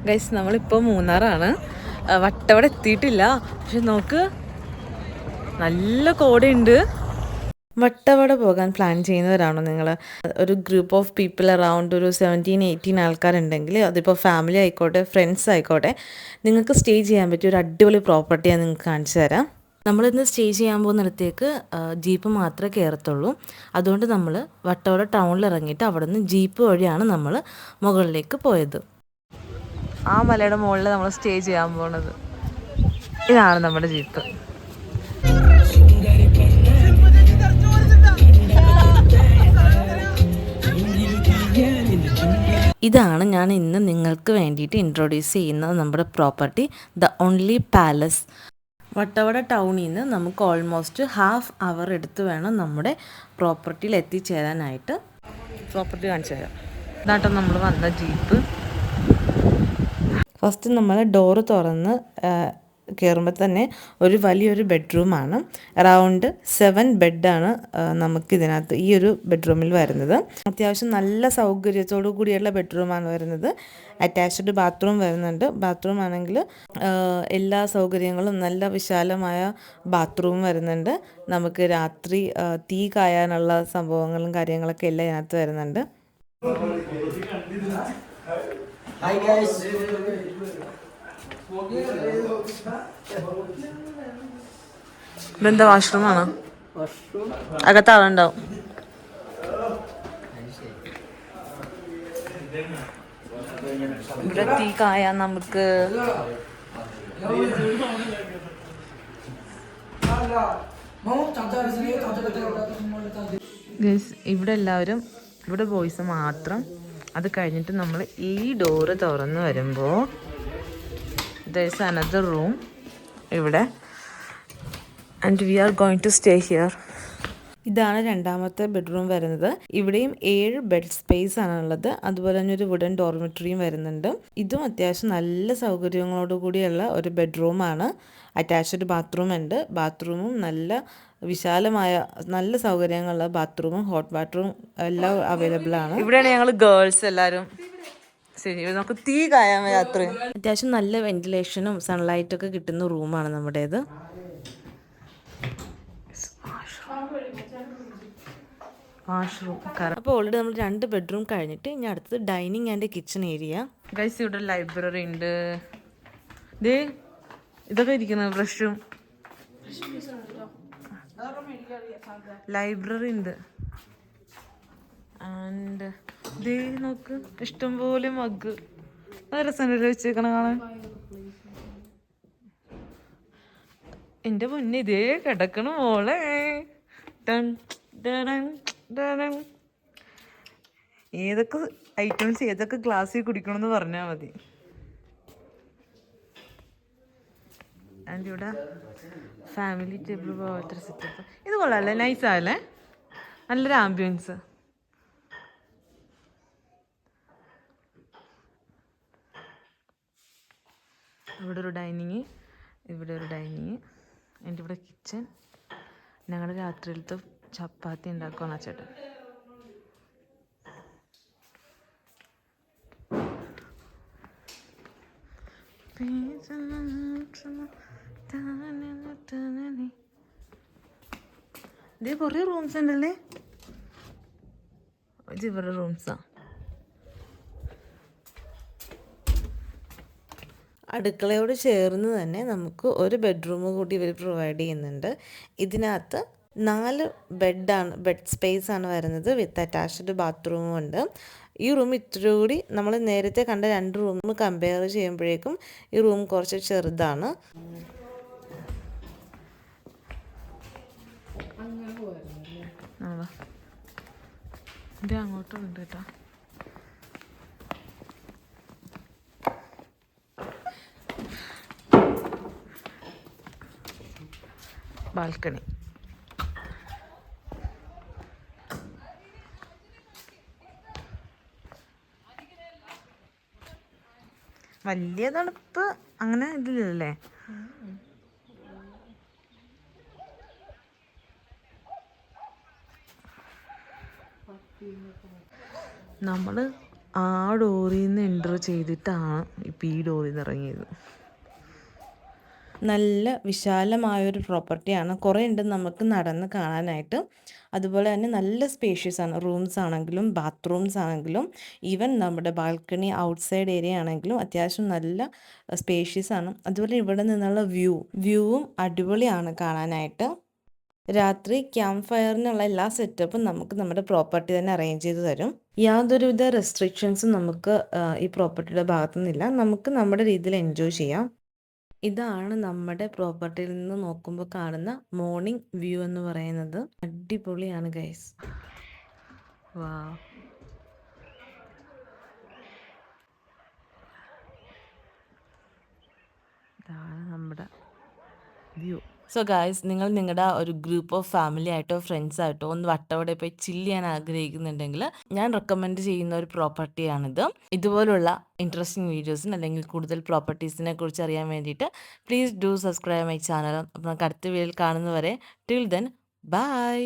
Guys നമ്മളിപ്പോൾ മൂന്നാറാണ്. വട്ടവട എത്തിയിട്ടില്ല. പക്ഷെ നോക്ക് നല്ല കോടയുണ്ട്. വട്ടവട പോകാൻ പ്ലാൻ ചെയ്യുന്നവരാണോ നിങ്ങൾ? ഒരു ഗ്രൂപ്പ് ഓഫ് പീപ്പിൾ അറൗണ്ട് ഒരു 17-18 ആൾക്കാരുണ്ടെങ്കിൽ, അതിപ്പോൾ ഫാമിലി ആയിക്കോട്ടെ ഫ്രണ്ട്സ് ആയിക്കോട്ടെ, നിങ്ങൾക്ക് സ്റ്റേ ചെയ്യാൻ പറ്റിയ ഒരു അടിപൊളി പ്രോപ്പർട്ടി ഞാൻ നിങ്ങൾക്ക് കാണിച്ചു തരാം. നമ്മളിന്ന് സ്റ്റേ ചെയ്യാൻ പോകുന്നിടത്തേക്ക് ജീപ്പ് മാത്രമേ കയറത്തുള്ളൂ. അതുകൊണ്ട് നമ്മൾ വട്ടവട ടൗണിൽ ഇറങ്ങിയിട്ട് അവിടെ നിന്ന് ജീപ്പ് വഴിയാണ് നമ്മൾ മുകളിലേക്ക് പോയത്. ആ മലയുടെ മുകളിൽ നമ്മൾ സ്റ്റേ ചെയ്യാൻ പോകുന്നത്. ഇതാണ് നമ്മുടെ ജീപ്പ്. ഇതാണ് ഞാൻ ഇന്ന് നിങ്ങൾക്ക് വേണ്ടിയിട്ട് ഇൻട്രൊഡ്യൂസ് ചെയ്യുന്നത് നമ്മുടെ property, the only palace. Vattavada ടൗണിൽ നിന്ന് നമുക്ക് ഓൾമോസ്റ്റ് ഹാഫ് അവർ എടുത്ത് വേണം നമ്മുടെ പ്രോപ്പർട്ടിയിൽ എത്തിച്ചേരാനായിട്ട്. പ്രോപ്പർട്ടി കാണിച്ചു തരാം. ഇതാട്ടോ നമ്മൾ വന്ന ജീപ്പ്. ഫസ്റ്റ് നമ്മൾ ഡോറ് തുറന്ന് കയറുമ്പോൾ തന്നെ ഒരു വലിയൊരു ബെഡ്റൂമാണ്. അറൗണ്ട് 7 ബെഡാണ് നമുക്കിതിനകത്ത് ഈ ഒരു ബെഡ്റൂമിൽ വരുന്നത്. അത്യാവശ്യം നല്ല സൗകര്യത്തോടു കൂടിയുള്ള ബെഡ്റൂമാണ് വരുന്നത്. അറ്റാച്ച്ഡ് ബാത്റൂം വരുന്നുണ്ട്. ബാത്റൂം ആണെങ്കിൽ എല്ലാ സൗകര്യങ്ങളും, നല്ല വിശാലമായ ബാത്റൂം വരുന്നുണ്ട്. നമുക്ക് രാത്രി തീ കായാനുള്ള സംഭവങ്ങളും കാര്യങ്ങളൊക്കെ എല്ലാം ഇതിനകത്ത് വരുന്നുണ്ട്. Hi guys. ഇതെന്താ വാഷ്റൂമാണോ? അകത്ത് ആളുണ്ടാവും. ഇവിടെ തീ കായാൻ നമുക്ക് ഇവിടെ എല്ലാവരും, ഇവിടെ ബോയ്സ് മാത്രം. അത് കഴിഞ്ഞിട്ട് നമ്മൾ ഈ ഡോറ് തുറന്ന് വരുമ്പോൾ there is another room ഇവിടെ, and we are going to stay here. ഇതാണ് രണ്ടാമത്തെ ബെഡ്റൂം വരുന്നത്. ഇവിടെയും 7 ബെഡ് സ്പേസ് ആണുള്ളത്. അതുപോലെ തന്നെ ഒരു വുഡൻ ഡോർമെറ്ററിയും വരുന്നുണ്ട്. ഇതും അത്യാവശ്യം നല്ല സൗകര്യങ്ങളോട് കൂടിയുള്ള ഒരു ബെഡ്റൂമാണ്. അറ്റാച്ച്ഡ് ബാത്റൂം ഉണ്ട്. ബാത്റൂമും നല്ല വിശാലമായ നല്ല സൗകര്യങ്ങളുള്ള ബാത്റൂമും ഹോട്ട് വാട്ടറും എല്ലാം അവൈലബിൾ ആണ്. ഇവിടെയാണ് ഞങ്ങൾ ഗേൾസ് എല്ലാവരും. ശരി, നമുക്ക് തീ കായാൻ രാത്രി. അത്യാവശ്യം നല്ല വെന്റിലേഷനും സൺലൈറ്റൊക്കെ കിട്ടുന്ന റൂമാണ് നമ്മുടേത്. വാഷ്റൂം. അപ്പോൾ ഓൾറെഡി നമ്മൾ 2 ബെഡ്റൂം കഴിഞ്ഞിട്ട് ഇനി അടുത്തത് dining and kitchen area. Guys, ഇവിടെ ലൈബ്രറി ഉണ്ട്. ദേ ഇതൊക്കെ ഇരിക്കുന്നത് ബ്രഷും. ലൈബ്രറി ഉണ്ട്. ആൻഡ് ദേ നോക്ക്, ഇഷ്ടംപോലെ മഗ്. അത് രസമല്ലേ വെച്ചേക്കണ കാണാൻ. എൻ്റെ മുന്നേ ഇതേ കിടക്കണ മോളെ. ഏതൊക്കെ ഐറ്റംസ് ഏതൊക്കെ ഗ്ലാസ്സിൽ കുടിക്കണമെന്ന് പറഞ്ഞാൽ മതി. ആൻഡ് ഇവിടെ ഫാമിലി ടേബിൾ പോലത്തെ സെറ്റപ്പ്. ഇത് കൊള്ളാമല്ലേ, നൈസാല്ലേ, നല്ലൊരു ആംബിയൻസ്. ഇവിടെ ഒരു ഡൈനിങ്, ഇവിടെ ഒരു ഡൈനിങ്. എൻ്റെ ഇവിടെ കിച്ചൺ. ഞങ്ങളുടെ രാത്രിയിലത്തെ ചപ്പാത്തി ഉണ്ടാക്കുവാണ് ചേട്ടൻ. ഇത് കുറേ റൂംസ് ഉണ്ടല്ലേ. ഇത് ഇവരുടെ റൂംസാ. അടുക്കളയോട് ചേർന്ന് തന്നെ നമുക്ക് ഒരു ബെഡ്റൂം കൂടി ഇവർ പ്രൊവൈഡ് ചെയ്യുന്നുണ്ട്. ഇതിനകത്ത് 4 ബെഡ് സ്പേസ് ആണ് വരുന്നത്. വിത്ത് അറ്റാച്ച്ഡ് ബാത്റൂമും ഉണ്ട്. ഈ റൂം ഇത്തിരി കൂടി നമ്മൾ നേരത്തെ കണ്ട 2 റൂം കമ്പയർ ചെയ്യുമ്പോഴേക്കും ഈ റൂം കുറച്ച് ചെറുതാണ്. ഇത് അങ്ങോട്ടുണ്ട് കേട്ടോ. ബാൽക്കണി. വലിയ തണുപ്പ് അങ്ങനെ ഇതില്ലല്ലേ. നമ്മൾ ആ ഡോറിൽ നിന്ന് എൻ്റർ ചെയ്തിട്ടാണ് ഇപ്പം ഈ ഡോറിൽ നിന്ന് ഇറങ്ങിയത്. നല്ല വിശാലമായൊരു പ്രോപ്പർട്ടിയാണ്. കുറേ ഉണ്ട് നമുക്ക് നടന്ന് കാണാനായിട്ട്. അതുപോലെ തന്നെ നല്ല സ്പേഷ്യസ് ആണ്. റൂംസ് ആണെങ്കിലും ബാത്റൂംസ് ആണെങ്കിലും ഈവൻ നമ്മുടെ ബാൽക്കണി ഔട്ട്സൈഡ് ഏരിയ ആണെങ്കിലും അത്യാവശ്യം നല്ല സ്പേഷ്യസ് ആണ്. അതുപോലെ ഇവിടെ നിന്നുള്ള വ്യൂവും അടിപൊളിയാണ് കാണാനായിട്ട്. രാത്രി ക്യാമ്പ് ഫയറിനുള്ള എല്ലാ സെറ്റപ്പും നമുക്ക് നമ്മുടെ പ്രോപ്പർട്ടി തന്നെ അറേഞ്ച് ചെയ്ത് തരും. യാതൊരുവിധ റെസ്ട്രിക്ഷൻസും നമുക്ക് ഈ പ്രോപ്പർട്ടിയുടെ ഭാഗത്തുനിന്നില്ല. നമുക്ക് നമ്മുടെ രീതിയിൽ എൻജോയ് ചെയ്യാം. ഇതാണ് നമ്മുടെ പ്രോപ്പർട്ടിയിൽ നിന്ന് നോക്കുമ്പോൾ കാണുന്ന മോർണിംഗ് വ്യൂ എന്ന് പറയുന്നത്. അടിപൊളിയാണ് ഗൈസ്. വാവ്. ഇതാണ് നമ്മുടെ വ്യൂ. സോ ഗായ്സ്, നിങ്ങൾ നിങ്ങളുടെ ഒരു ഗ്രൂപ്പ് ഓഫ് ഫാമിലി ആയിട്ടോ ഫ്രണ്ട്സ് ആയിട്ടോ ഒന്ന് വട്ടവടെ പോയി ചില്ല് ചെയ്യാൻ ആഗ്രഹിക്കുന്നുണ്ടെങ്കിൽ ഞാൻ റെക്കമെൻഡ് ചെയ്യുന്ന ഒരു പ്രോപ്പർട്ടിയാണിത്. ഇതുപോലുള്ള ഇൻട്രസ്റ്റിംഗ് വീഡിയോസിന് അല്ലെങ്കിൽ കൂടുതൽ പ്രോപ്പർട്ടീസിനെ കുറിച്ച് അറിയാൻ വേണ്ടിയിട്ട് please do subscribe my channel. അപ്പം നമുക്ക് അടുത്ത വീഡിയോയിൽ കാണുന്നവരെ ടിൽ ദെൻ ബൈ.